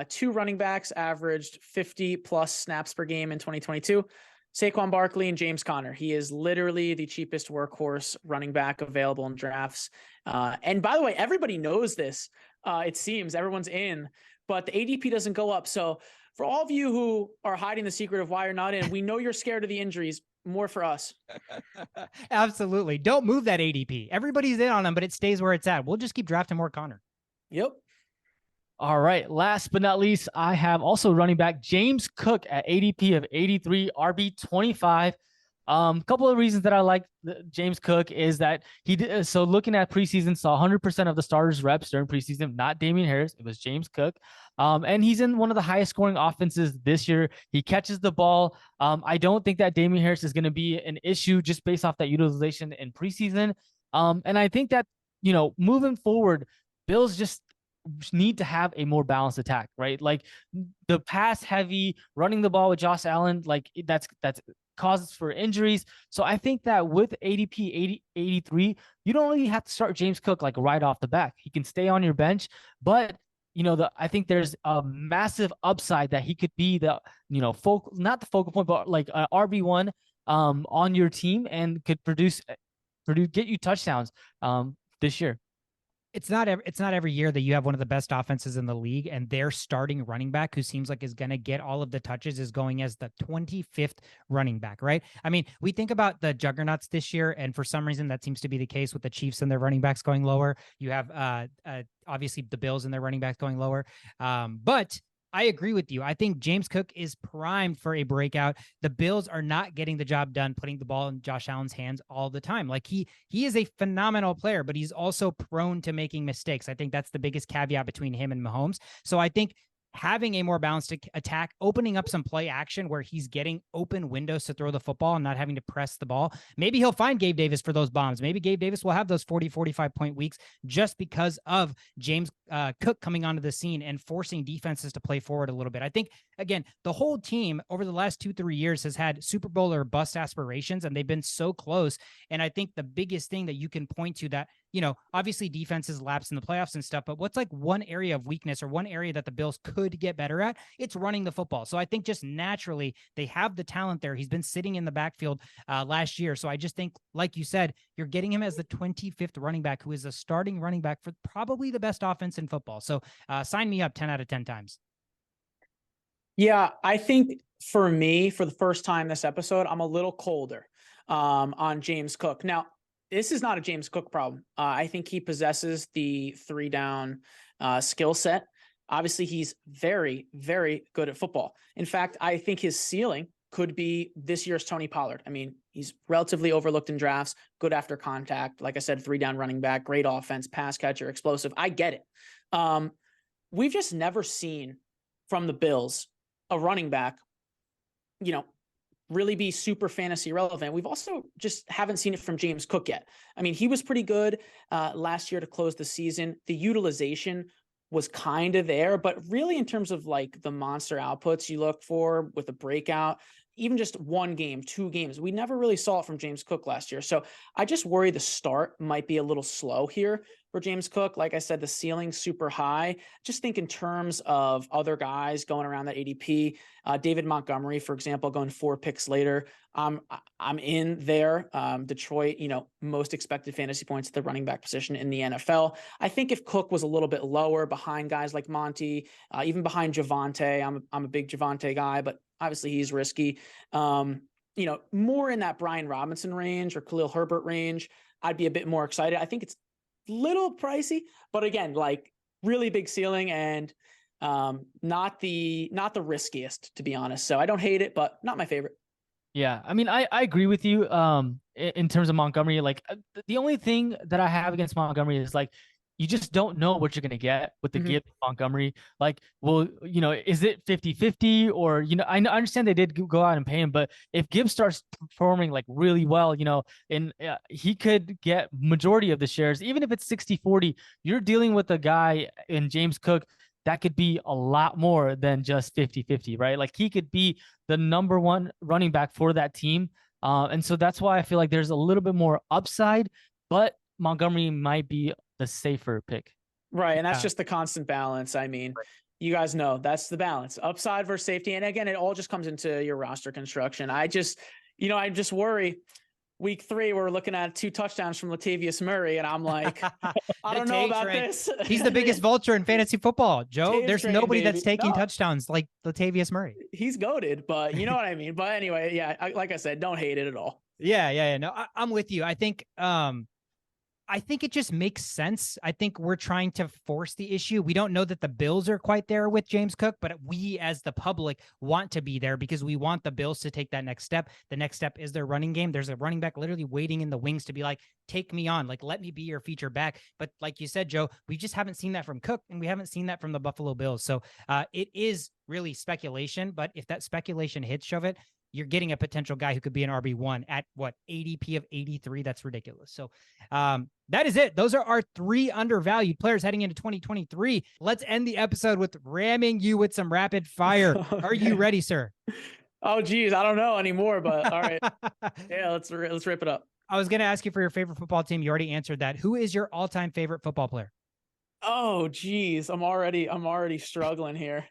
2 running backs averaged 50 plus snaps per game in 2022. Saquon Barkley and James Conner. He is literally the cheapest workhorse running back available in drafts. And by the way, everybody knows this. It seems everyone's in, but the ADP doesn't go up. So for all of you who are hiding the secret of why you're not in, we know you're scared of the injuries. More for us. Absolutely. Don't move that ADP. Everybody's in on him, but it stays where it's at. We'll just keep drafting more Connor. Yep. All right. Last but not least, I have also running back James Cook at ADP of 83, RB 25. Couple of reasons that I like James Cook is that he did. So looking at preseason, saw 100% of the starters reps during preseason, not Damian Harris. It was James Cook. And he's in one of the highest scoring offenses this year. He catches the ball. I don't think that Damian Harris is going to be an issue just based off that utilization in preseason. And I think that, moving forward, Bills just need to have a more balanced attack, right? Like, the pass heavy running the ball with Josh Allen, like that's causes for injuries. So I think that with ADP 83, you don't really have to start James Cook like right off the bat. He can stay on your bench, but I think there's a massive upside that he could be the, not the focal point, but like an RB1 on your team and could get you touchdowns this year. It's not every year that you have one of the best offenses in the league and their starting running back, who seems like is going to get all of the touches, is going as the 25th running back, right? I mean, we think about the juggernauts this year, and for some reason that seems to be the case with the Chiefs and their running backs going lower. You have obviously the Bills and their running backs going lower. But I agree with you. I think James Cook is primed for a breakout. The Bills are not getting the job done putting the ball in Josh Allen's hands all the time. Like, he is a phenomenal player, but he's also prone to making mistakes. I think that's the biggest caveat between him and Mahomes. So I think having a more balanced attack, opening up some play action where he's getting open windows to throw the football and not having to press the ball. Maybe he'll find Gabe Davis for those bombs. Maybe Gabe Davis will have those 40, 45 point weeks just because of James Cook coming onto the scene and forcing defenses to play forward a little bit. I think, again, the whole team over the last 2-3 years has had Super Bowl or bust aspirations, and they've been so close. And I think the biggest thing that you can point to that, obviously defenses lapse in the playoffs and stuff, but what's like one area of weakness or one area that the Bills could get better at? It's running the football. So I think just naturally they have the talent there. He's been sitting in the backfield last year. So I just think, like you said, you're getting him as the 25th running back, who is a starting running back for probably the best offense in football. So sign me up 10 out of 10 times. Yeah, I think for me, for the first time this episode, I'm a little colder on James Cook. Now, this is not a James Cook problem. I think he possesses the 3-down skill set. Obviously, he's very, very good at football. In fact, I think his ceiling could be this year's Tony Pollard. I mean, he's relatively overlooked in drafts, good after contact. Like I said, 3-down running back, great offense, pass catcher, explosive. I get it. We've just never seen from the Bills a running back, really be super fantasy relevant. We've also just haven't seen it from James Cook yet. I mean, he was pretty good last year to close the season. The utilization was kind of there, but really in terms of like the monster outputs you look for with a breakout, even just one game, 2 games, we never really saw it from James Cook last year. So I just worry the start might be a little slow here for James Cook. Like I said, the ceiling's super high. Just think in terms of other guys going around that ADP, David Montgomery, for example, going 4 picks later. I'm in there. Detroit, most expected fantasy points at the running back position in the NFL. I think if Cook was a little bit lower behind guys like Monty, even behind Javonte, I'm a big Javonte guy, but obviously he's risky. More in that Brian Robinson range or Khalil Herbert range, I'd be a bit more excited. I think it's a little pricey, but again, like really big ceiling and not the riskiest, to be honest. So I don't hate it, but not my favorite. Yeah, I mean, I agree with you. In terms of Montgomery, like the only thing that I have against Montgomery is like you just don't know what you're gonna get with the Gibbs Montgomery. Like, well, is it 50-50 or I understand they did go out and pay him, but if Gibbs starts performing like really well, and he could get majority of the shares, even if it's 60-40, you're dealing with a guy in James Cook that could be a lot more than just 50-50, right? Like he could be the number 1 running back for that team. And so that's why I feel like there's a little bit more upside, but Montgomery might be the safer pick. Right. And that's just the constant balance. I mean, you guys know that's the balance, upside versus safety. And again, it all just comes into your roster construction. I just worry. Week 3, we're looking at 2 touchdowns from Latavius Murray, and I'm like, I don't know about this. He's the biggest vulture in fantasy football, Joe. Taves There's train, nobody baby. that's taking No. touchdowns like Latavius Murray. He's goated, but you know what I mean. But anyway, yeah, like I said, don't hate it at all. Yeah. No, I'm with you. I think it just makes sense. I think we're trying to force the issue. We don't know that the Bills are quite there with James Cook, but we as the public want to be there because we want the Bills to take that next step. The next step is their running game. There's a running back literally waiting in the wings to be like, take me on, like, let me be your feature back. But like you said, Joe, we just haven't seen that from Cook and we haven't seen that from the Buffalo Bills. So it is really speculation, but if that speculation hits, shove it, you're getting a potential guy who could be an RB1 at what, ADP of 83. That's ridiculous. So that is it. Those are our 3 undervalued players heading into 2023. Let's end the episode with ramming you with some rapid fire. Okay. Are you ready, sir? Oh, geez. I don't know anymore, but all right. Yeah, let's rip it up. I was going to ask you for your favorite football team. You already answered that. Who is your all-time favorite football player? Oh, geez. I'm already struggling here.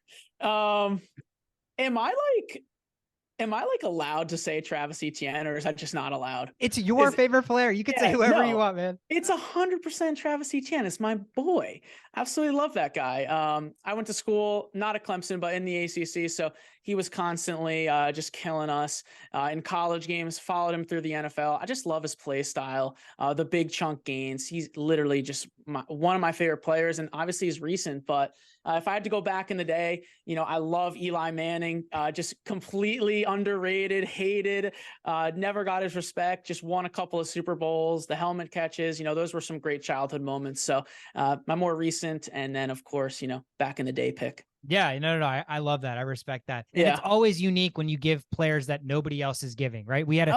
Am I allowed to say Travis Etienne, or is that just not allowed? It's your favorite player. You can say whoever you want, man. It's 100% Travis Etienne. It's my boy. Absolutely love that guy. I went to school, not at Clemson, but in the ACC. So he was constantly just killing us in college games, followed him through the NFL. I just love his play style, the big chunk gains. He's literally just one of my favorite players. And obviously he's recent, but if I had to go back in the day, I love Eli Manning, just completely underrated, hated, never got his respect, just won a couple of Super Bowls, the helmet catches, those were some great childhood moments. So my more recent, and then of course, back in the day pick. Yeah, no. I love that. I respect that. And Yeah. it's always unique when you give players that nobody else is giving, right? We had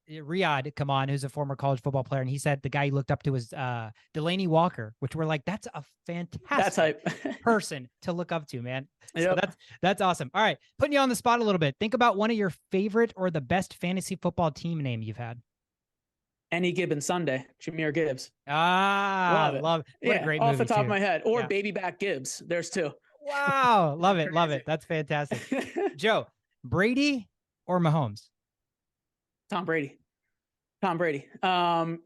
Riyadh come on, who's a former college football player, and he said the guy he looked up to was Delaney Walker, which we're like, that's a fantastic person to look up to, man. So that's awesome. All right, putting you on the spot a little bit. Think about one of your favorite or the best fantasy football team name you've had. Any Gibbon Sunday, Jahmyr Gibbs. Love it. What a great movie, off the top of my head. Or Yeah. Baby Back Gibbs. There's 2. Wow. Love it. That's fantastic. Joe, Brady or Mahomes? Tom Brady. I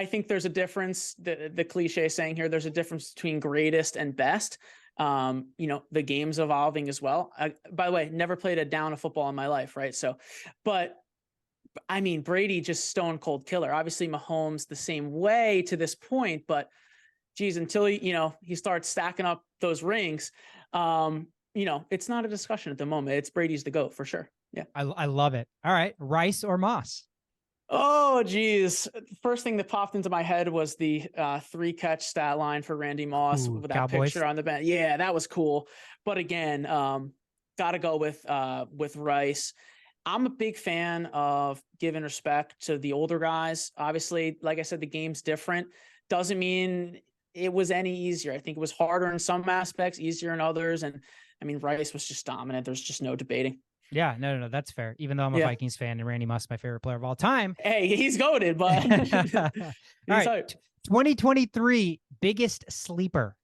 think there's a difference. The cliche saying here, there's a difference between greatest and best. The game's evolving as well. By the way, never played a down of football in my life, right? So, but I mean, Brady just stone cold killer. Obviously, Mahomes the same way to this point, but geez, until he starts stacking up those rings, it's not a discussion at the moment. It's Brady's the GOAT for sure. Yeah, I love it. All right, Rice or Moss? Oh, geez. First thing that popped into my head was the 3-catch stat line for Randy Moss with that Cowboys. picture on the bench. Yeah, that was cool. But again, got to go with Rice. I'm a big fan of giving respect to the older guys. Obviously, like I said, the game's different. Doesn't mean it was any easier. I think it was harder in some aspects, easier in others. And I mean, Rice was just dominant. There's just no debating. Yeah, no, that's fair. Even though I'm a Vikings fan and Randy Moss is my favorite player of all time. Hey, he's goated, but all right. 2023 biggest sleeper.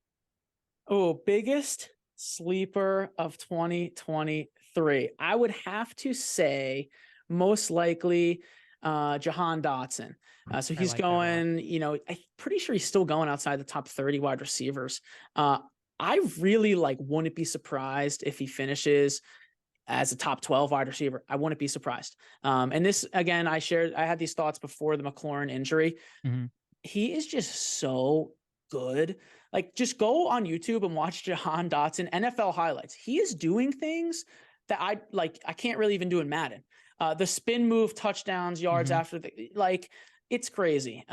Oh, biggest sleeper of 2023. I would have to say most likely Jahan Dotson. So he's going, I'm pretty sure he's still going outside the top 30 wide receivers. I really wouldn't be surprised if he finishes as a top 12 wide receiver. I wouldn't be surprised. And this, again, I had these thoughts before the McLaurin injury. Mm-hmm. He is just so good. Just go on YouTube and watch Jahan Dotson NFL highlights. He is doing things that I can't really even do in Madden. The spin move, touchdowns, yards after it's crazy.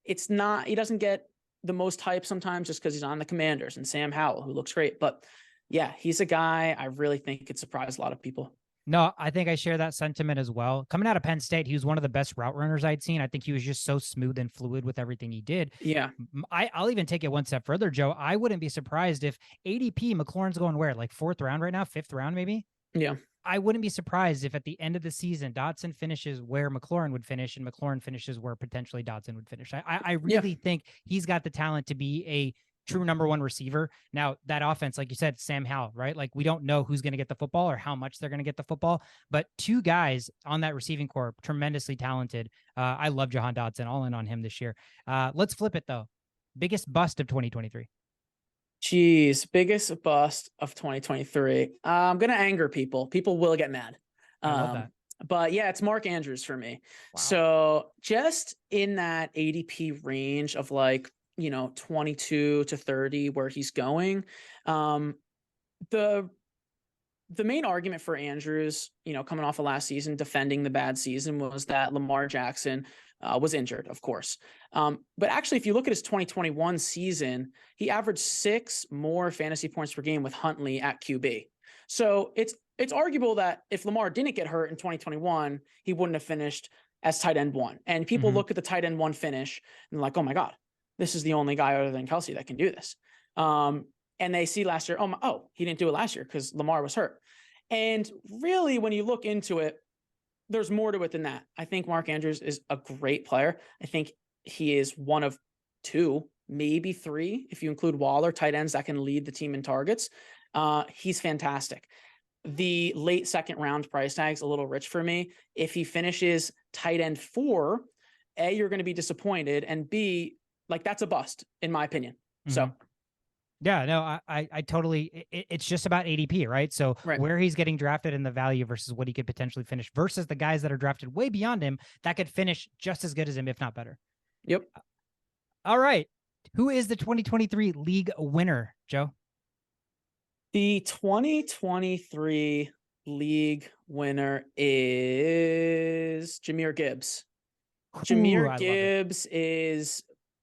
It's not, he doesn't get the most hype sometimes just because he's on the Commanders and Sam Howell, who looks great. But yeah, he's a guy I really think could surprise a lot of people. No, I think I share that sentiment as well. Coming out of Penn State, he was one of the best route runners I'd seen. I think he was just so smooth and fluid with everything he did. Yeah. I'll even take it one step further, Joe. I wouldn't be surprised if ADP, McLaurin's going where? Fourth round right now? Fifth round, maybe? Yeah. I wouldn't be surprised if at the end of the season, Dotson finishes where McLaurin would finish and McLaurin finishes where potentially Dotson would finish. I really think he's got the talent to be a true number one receiver. Now that offense, like you said, Sam Howell, right? We don't know who's going to get the football or how much they're going to get the football, but two guys on that receiving corps, tremendously talented. I love Jahan Dotson, all in on him this year. Let's flip it though. Biggest bust of 2023. Jeez, biggest bust of 2023. I'm going to anger people. People will get mad. I love that. But yeah, it's Mark Andrews for me. Wow. So just in that ADP range of 22 to 30 where he's going. The main argument for Andrews, coming off of last season, defending the bad season, was that Lamar Jackson was injured, of course. But actually, if you look at his 2021 season, he averaged 6 more fantasy points per game with Huntley at QB. So it's arguable that if Lamar didn't get hurt in 2021, he wouldn't have finished as tight end 1. And people look at the tight end 1 finish and like, oh my God, this is the only guy other than Kelsey that can do this. And they see last year, he didn't do it last year because Lamar was hurt. And really, when you look into it, there's more to it than that. I think Mark Andrews is a great player. I think he is one of 2, maybe 3, if you include Waller, tight ends that can lead the team in targets. He's fantastic. The late second round price tag's a little rich for me. If he finishes tight end 4, A, you're going to be disappointed, and B, that's a bust, in my opinion. So, yeah, no, I totally, it's just about ADP, right? So where he's getting drafted in the value versus what he could potentially finish versus the guys that are drafted way beyond him that could finish just as good as him, if not better. Yep. All right. Who is the 2023 league winner, Joe? The 2023 league winner is Jahmyr Gibbs. Jahmyr Gibbs is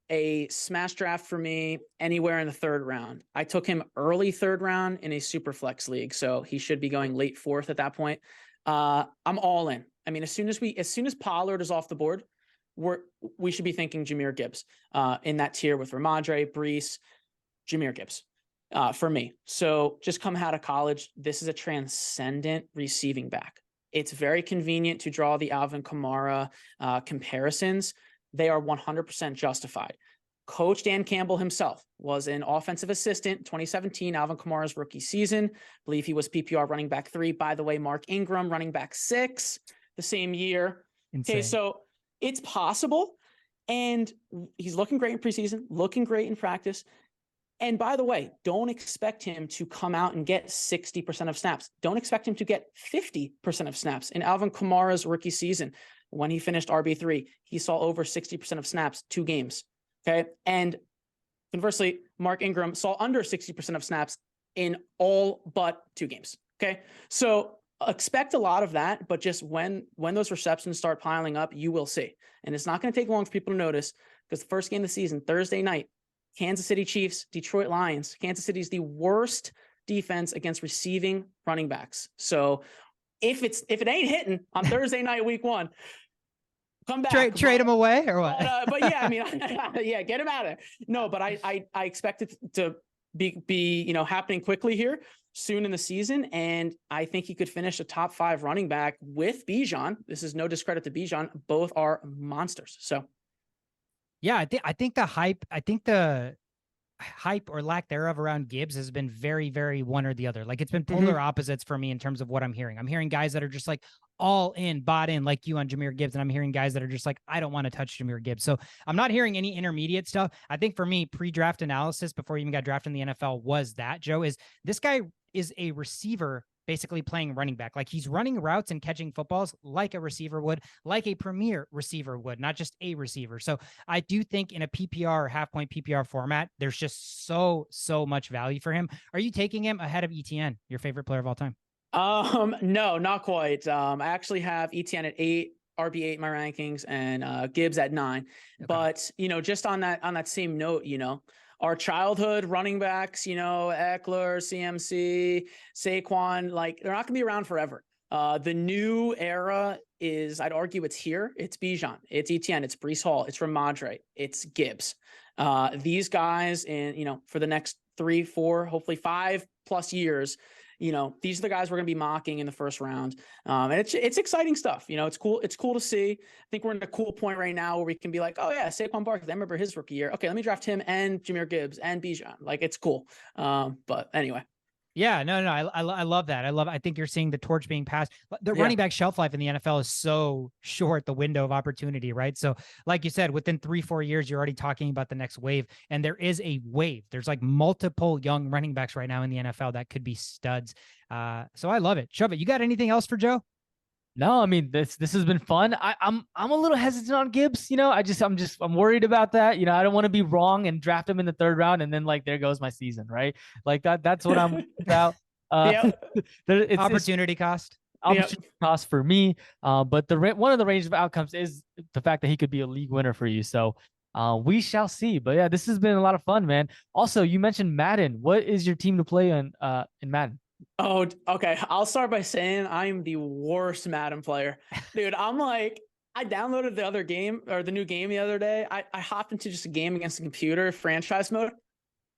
a smash draft for me anywhere in the 3rd round. I took him early 3rd round in a super flex league, so he should be going late 4th at that point. I'm all in. I mean, as soon as Pollard is off the board, we should be thinking Jahmyr Gibbs in that tier with Ramondre, Brees, Jahmyr Gibbs for me. So just come out of college, this is a transcendent receiving back. It's very convenient to draw the Alvin Kamara comparisons. They are 100% justified. Coach Dan Campbell himself was an offensive assistant, 2017, Alvin Kamara's rookie season. I believe he was PPR running back 3. By the way, Mark Ingram running back 6 the same year. Insane. Okay, so it's possible. And he's looking great in preseason, looking great in practice. And by the way, don't expect him to come out and get 60% of snaps. Don't expect him to get 50% of snaps. In Alvin Kamara's rookie season, when he finished RB3, he saw over 60% of snaps, 2 games. Okay. And conversely, Mark Ingram saw under 60% of snaps in all but 2 games. Okay. So expect a lot of that, but just when those receptions start piling up, you will see. And it's not going to take long for people to notice, because the first game of the season, Thursday night, Kansas City Chiefs, Detroit Lions. Kansas City is the worst defense against receiving running backs. So if it ain't hitting on Thursday night, week 1, come back, trade him away or what? But yeah, I mean, yeah, get him out of there. No, but I expect it to be happening quickly here soon in the season, and I think he could finish a top 5 running back with Bijan. This is no discredit to Bijan; both are monsters. So, yeah, I think the hype or lack thereof around Gibbs has been very, very one or the other. Like it's been polar opposites for me in terms of what I'm hearing. I'm hearing guys that are just like all in, bought in, like you on Jahmyr Gibbs, and I'm hearing guys that are just like, I don't want to touch Jahmyr Gibbs. So I'm not hearing any intermediate stuff. I think for me, pre-draft analysis before he even got drafted in the NFL was that, Joe, is this guy is a receiver basically playing running back. Like he's running routes and catching footballs like a receiver would, like a premier receiver would, not just a receiver. So I do think in a PPR or half point PPR format, there's just so much value for him. Are you taking him ahead of ETN, your favorite player of all time? No, not quite. I actually have ETN at 8, RB8 in my rankings, and Gibbs at 9. Okay. But just on that same note, our childhood running backs, Eckler, CMC, Saquon, like they're not going to be around forever. The new era is, I'd argue it's here. It's Bijan, it's ETN, it's Breece Hall, it's Ramondre, it's Gibbs. These guys for the next 3, 4, hopefully 5+ years, these are the guys we're going to be mocking in the first round. And it's exciting stuff. It's cool. It's cool to see. I think we're in a cool point right now where we can be like, oh yeah, Saquon Barkley, I remember his rookie year. Okay, let me draft him and Jahmyr Gibbs and Bijan. Like it's cool. But anyway. Yeah, no, I love that. I think you're seeing the torch being passed. The running back shelf life in the NFL is so short, the window of opportunity, right? So like you said, within 3-4 years, you're already talking about the next wave. And there is a wave. There's like multiple young running backs right now in the NFL that could be studs. So I love it. Shove it. You got anything else for Joe? No, I mean this has been fun. I'm a little hesitant on Gibbs. I'm worried about that. I don't want to be wrong and draft him in the 3rd round and then like there goes my season, right? Like that's what I'm about. It's opportunity cost. Opportunity cost for me. But one of the range of outcomes is the fact that he could be a league winner for you. So we shall see. But yeah, this has been a lot of fun, man. Also, you mentioned Madden. What is your team to play in Madden? Oh, okay. I'll start by saying I'm the worst Madden player. Dude, I downloaded the other game or the new game the other day. I hopped into just a game against the computer, franchise mode.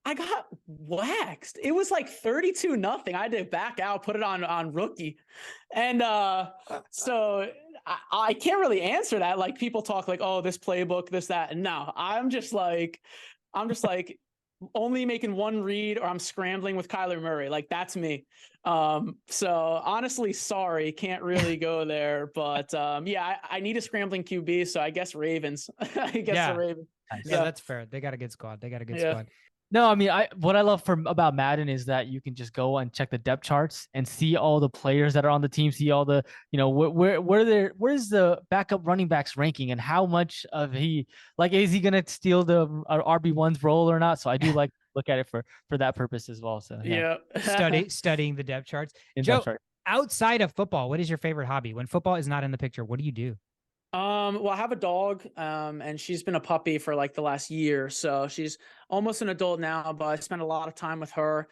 I got waxed. It was like 32-0. I had to back out, put it on rookie. And so I can't really answer that. Like people talk like, oh, this playbook, this, that. And no, I'm just like only making one read or I'm scrambling with Kyler Murray. Like that's me. So honestly, sorry, can't really go there, but I need a scrambling QB. So I guess Ravens, the Ravens. Yeah, that's fair. They got a good squad. Squad. No, I mean, what I love about Madden is that you can just go and check the depth charts and see all the players that are on the team, see all the, where's the backup running backs ranking and how much of is he going to steal the RB1's role or not? So I do like look at it for that purpose as well. So yeah. Studying the depth charts. Joe, outside of football, what is your favorite hobby? When football is not in the picture, what do you do? Well, I have a dog, and she's been a puppy for like the last year. So she's almost an adult now, but I spend a lot of time with her.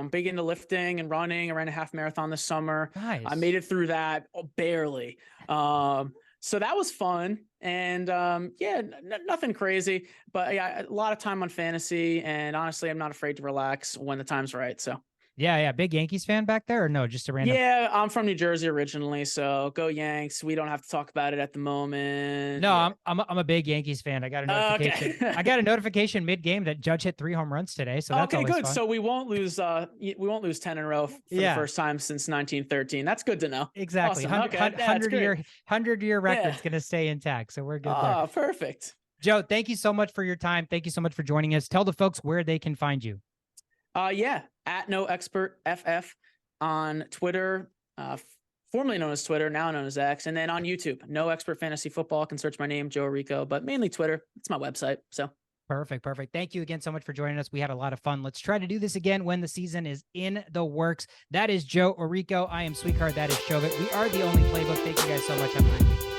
Big into lifting and running. I ran a half marathon this summer. Nice. I made it through that barely. So that was fun. And nothing crazy, but yeah, a lot of time on fantasy. And honestly, I'm not afraid to relax when the time's right. So. Yeah. Big Yankees fan back there or no? Just a random. Yeah, I'm from New Jersey originally, so go Yanks. We don't have to talk about it at the moment. No, yeah. I'm a big Yankees fan. I got a notification. Okay. I got a notification mid-game that Judge hit 3 home runs today. So that's okay, good. Fun. So we won't lose 10 in a row for the first time since 1913. That's good to know. Exactly. Awesome. 100-year record's gonna stay intact. So we're good there. Oh, perfect. Joe, thank you so much for your time. Thank you so much for joining us. Tell the folks where they can find you. At No Expert FF on Twitter, formerly known as Twitter, now known as X, and then on YouTube, No Expert Fantasy Football. Can search my name, Joe Orrico, but mainly Twitter. It's my website. So perfect. Thank you again so much for joining us. We had a lot of fun. Let's try to do this again when the season is in the works. That is Joe Orrico. I am Sweetheart. That is Shovit. We are the only playbook. Thank you guys so much. Have a great week.